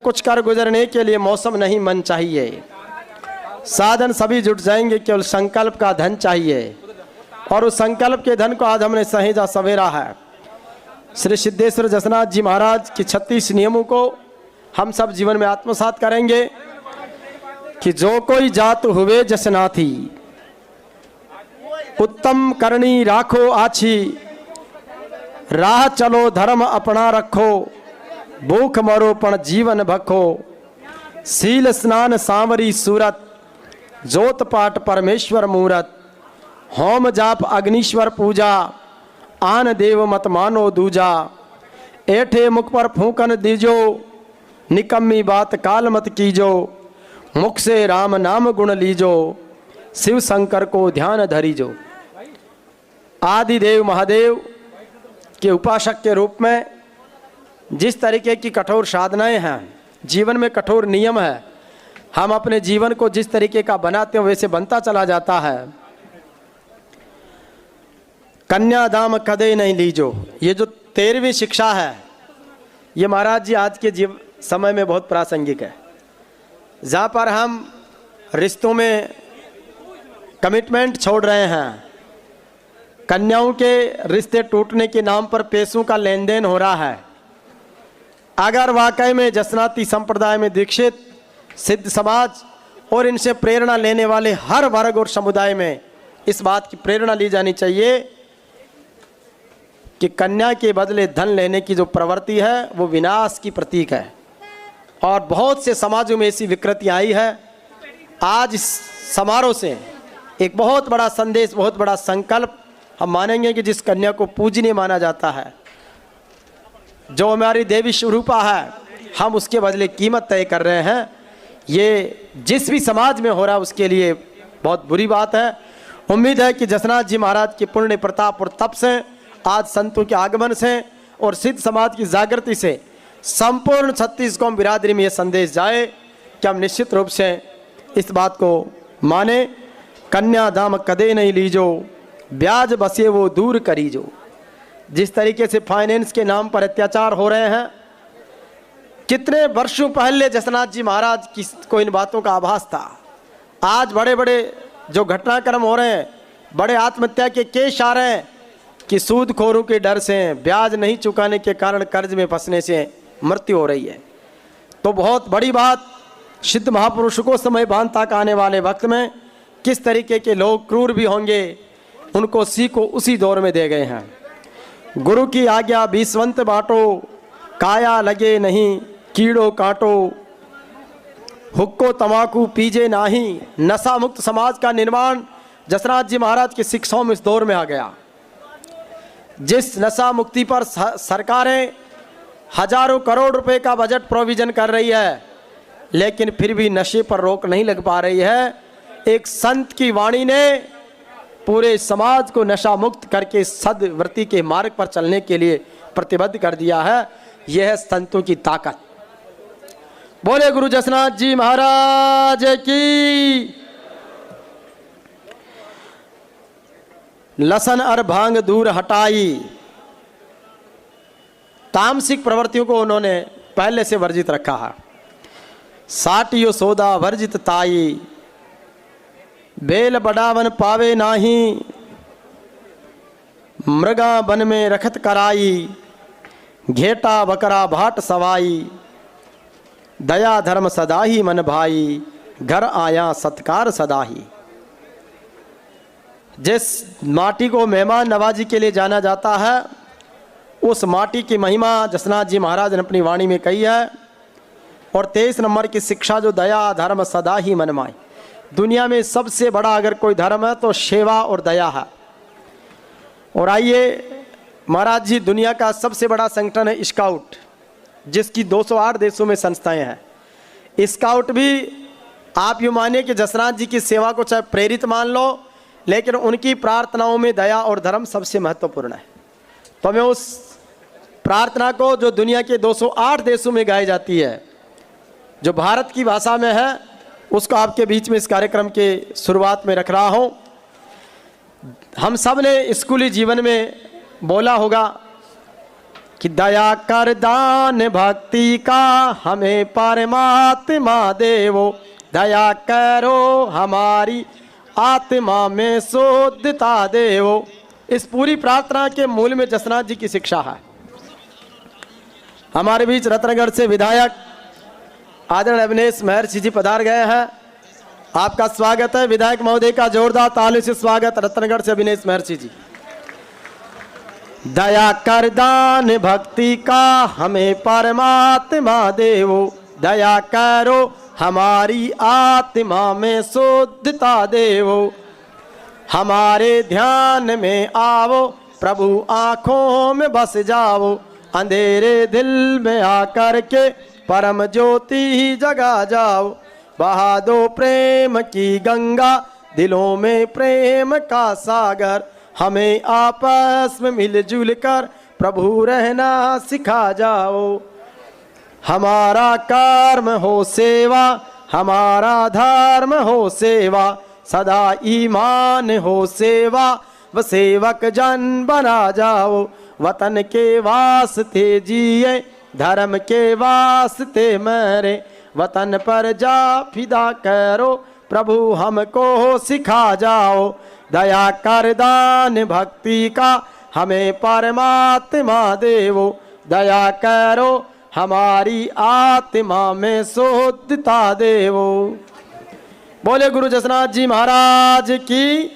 कुछ कर गुजरने के लिए मौसम नहीं मन चाहिए, साधन सभी जुट जाएंगे, केवल संकल्प का धन चाहिए। और उस संकल्प के धन को आज हमने सहेजा सवेरा है। श्री सिद्धेश्वर जसनाथ जी महाराज के 36 नियमों को हम सब जीवन में आत्मसात करेंगे कि जो कोई जात हुए जसनाथी, उत्तम करनी राखो आछी, राह चलो धर्म अपना रखो, भूख मरो पण जीवन भखो, सील स्नान सांवरी सूरत, जोत पाठ परमेश्वर मूरत, होम जाप अग्निश्वर पूजा, आन देव मत मानो दूजा, ऐठे मुख पर फूकन दीजो, निकम्मी बात काल मत कीजो, मुख से राम नाम गुण लीजो, शिव शंकर को ध्यान धरीजो। आदि देव महादेव के उपासक के रूप में जिस तरीके की कठोर साधनाएं हैं, जीवन में कठोर नियम है, हम अपने जीवन को जिस तरीके का बनाते हैं वैसे बनता चला जाता है। कन्या दाम कदे नहीं लीजो, ये जो 13वीं शिक्षा है, ये महाराज जी आज के समय में बहुत प्रासंगिक है। जहाँ पर हम रिश्तों में कमिटमेंट छोड़ रहे हैं, कन्याओं के रिश्ते टूटने के नाम पर पैसों का लेन देन हो रहा है। अगर वाकई में जसनाती संप्रदाय में दीक्षित सिद्ध समाज और इनसे प्रेरणा लेने वाले हर वर्ग और समुदाय में इस बात की प्रेरणा ली जानी चाहिए कि कन्या के बदले धन लेने की जो प्रवृत्ति है वो विनाश की प्रतीक है। और बहुत से समाजों में ऐसी विकृति आई है। आज इस समारोह से एक बहुत बड़ा संदेश, बहुत बड़ा संकल्प हम मानेंगे कि जिस कन्या को पूजनीय माना जाता है, जो हमारी देवी स्वरूपा है, हम उसके बदले कीमत तय कर रहे हैं। ये जिस भी समाज में हो रहा है उसके लिए बहुत बुरी बात है। उम्मीद है कि जसनाथ जी महाराज के पुण्य प्रताप और तप से, आज संतों के आगमन से और सिद्ध समाज की जागृति से संपूर्ण 36 कौम बिरादरी में यह संदेश जाए कि हम निश्चित रूप से इस बात को माने। कन्या दाम कदे नहीं लीजो, ब्याज बसे वो दूर करीजो। जिस तरीके से फाइनेंस के नाम पर अत्याचार हो रहे हैं, कितने वर्षों पहले जसनाथ जी महाराज की को इन बातों का आभास था। आज बड़े बड़े जो घटनाक्रम हो रहे हैं, बड़े आत्महत्या के केस आ रहे हैं कि सूदखोरों के डर से, ब्याज नहीं चुकाने के कारण कर्ज में फंसने से मृत्यु हो रही है। तो बहुत बड़ी बात, सिद्ध महापुरुषों को समय भान तक आने वाले वक्त में किस तरीके के लोग क्रूर भी होंगे, उनको सीखो उसी दौर में दे गए हैं। गुरु की आज्ञा बीसवंत बांटो, काया लगे नहीं कीड़ो काटो, हुक्को तमाकू पीजे नाही। नशा मुक्त समाज का निर्माण जसनाथ जी महाराज की शिक्षाओं में इस दौर में आ गया। जिस नशा मुक्ति पर सरकारें हजारों करोड़ रुपए का बजट प्रोविजन कर रही है, लेकिन फिर भी नशे पर रोक नहीं लग पा रही है। एक संत की वाणी ने पूरे समाज को नशा मुक्त करके सद्वृत्ति के मार्ग पर चलने के लिए प्रतिबद्ध कर दिया है। यह है संतों की ताकत। बोले गुरु जसनाथ जी महाराज की। लसन और भांग दूर हटाई, तामसिक प्रवृत्तियों को उन्होंने पहले से वर्जित रखा है। साटियो सौदा वर्जित ताई, बेल बड़ावन पावे नाही, मृगा बन में रखत कराई, घेटा बकरा भाट सवाई, दया धर्म सदाही मन भाई, घर आया सत्कार सदाही। जिस माटी को मेहमान नवाजी के लिए जाना जाता है, उस माटी की महिमा जसनाथ जी महाराज ने अपनी वाणी में कही है। और 23 नंबर की शिक्षा जो दया धर्म सदाही मन माई। दुनिया में सबसे बड़ा अगर कोई धर्म है तो सेवा और दया है। और आइए, महाराज जी दुनिया का सबसे बड़ा संगठन है स्काउट, जिसकी 208 देशों में संस्थाएं हैं। स्काउट भी आप यूँ मानिए कि जसनाथ जी की सेवा को चाहे प्रेरित मान लो, लेकिन उनकी प्रार्थनाओं में दया और धर्म सबसे महत्वपूर्ण है। तो मैं उस प्रार्थना को जो दुनिया के 208 देशों में गाई जाती है, जो भारत की भाषा में है, उसको आपके बीच में इस कार्यक्रम के शुरुआत में रख रहा हूँ। हम सब ने स्कूली जीवन में बोला होगा कि दया कर दान भक्ति का हमें परमात्मा देवो, दया करो हमारी आत्मा में शुद्धता देवो। इस पूरी प्रार्थना के मूल में जसनाथ जी की शिक्षा है। हमारे बीच रत्नगढ़ से विधायक आदरणीय अविनेश महर्षि जी पधार गए हैं। आपका स्वागत है। विधायक महोदय का जोरदार ताली से स्वागत। रत्नगढ़ से अविनेश महर्षि जी। दया कर दान भक्ति का हमें परमात्मा देवो, दया करो हमारी आत्मा में शुद्धता देवो। हमारे ध्यान में आवो प्रभु, आँखों में बस जाओ, अंधेरे दिल में आकर के परम ज्योति जगा जाओ। बहा दो प्रेम की गंगा, दिलों में प्रेम का सागर, हमें आपस में मिलजुल कर प्रभु रहना सिखा जाओ। हमारा कर्म हो सेवा, हमारा धर्म हो सेवा, सदा ईमान हो सेवा, व सेवक जन बना जाओ। वतन के वास्ते जिए, धर्म के वास्ते मरे, वतन पर जा फिदा करो प्रभु, हमको सिखा जाओ। दया कर दान भक्ति का हमें परमात्मा देवो, दया करो हमारी आत्मा में शुद्धता देवो। बोले गुरु जसनाथ जी महाराज की।